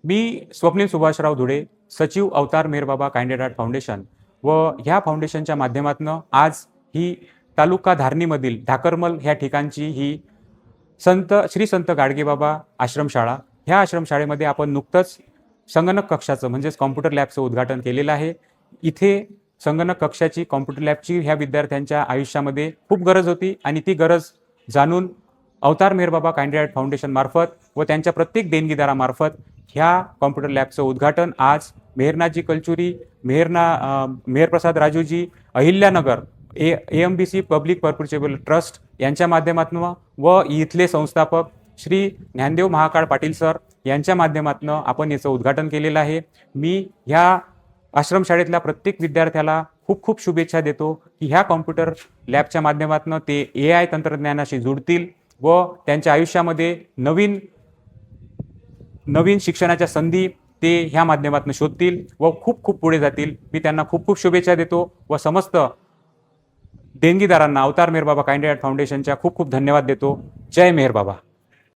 मी स्वप्नील सुभाषराव धुळे, सचिव अवतार मेहरबाबा kind heart foundation व ह्या फाउंडेशनच्या माध्यमातून आज ही तालुका धारणीमधील ढाकरमल ह्या ठिकाणची ही श्री संत गाडगेबाबा आश्रमशाळा, ह्या आश्रमशाळेमध्ये आपण नुकतंच संगणक कक्षाचं म्हणजेच कॉम्प्युटर लॅबचं उद्घाटन केलेलं आहे. इथे संगणक कक्षाची, कॉम्प्युटर लॅबची ह्या विद्यार्थ्यांच्या आयुष्यामध्ये खूप गरज होती आणि ती गरज जाणून अवतार मेहरबाबा काइंड हार्ट फाउंडेशन मार्फत व त्यांच्या प्रत्येक देणगीदारामार्फत ह्या कॉम्प्युटर लॅबचं उद्घाटन आज मेहरनाथजी कलचुरी, मेहरप्रसाद राजूजी, अहिल्यानगर AMBC पब्लिक पर्पजेबल ट्रस्ट यांच्या माध्यमातून व इथले संस्थापक श्री ज्ञानदेव महाकाळ पाटील सर यांच्या माध्यमातून आपण याचं उद्घाटन केलेलं आहे. मी ह्या आश्रमशाळेतल्या प्रत्येक विद्यार्थ्याला खूप खूप शुभेच्छा देतो की ह्या कॉम्प्युटर लॅबच्या माध्यमातून ते AI तंत्रज्ञानाशी जुडतील व त्यांच्या आयुष्यामध्ये नवीन शिक्षणाच्या संधी ते ह्या माध्यमातून शोधतील व खूप खूप पुढे जातील. मी त्यांना खूप खूप शुभेच्छा देतो व समस्त देणगीदारांना अवतार मेहरबाबा काइंड हार्ट फाउंडेशनच्या खूप खूप धन्यवाद देतो. जय मेहरबाबा.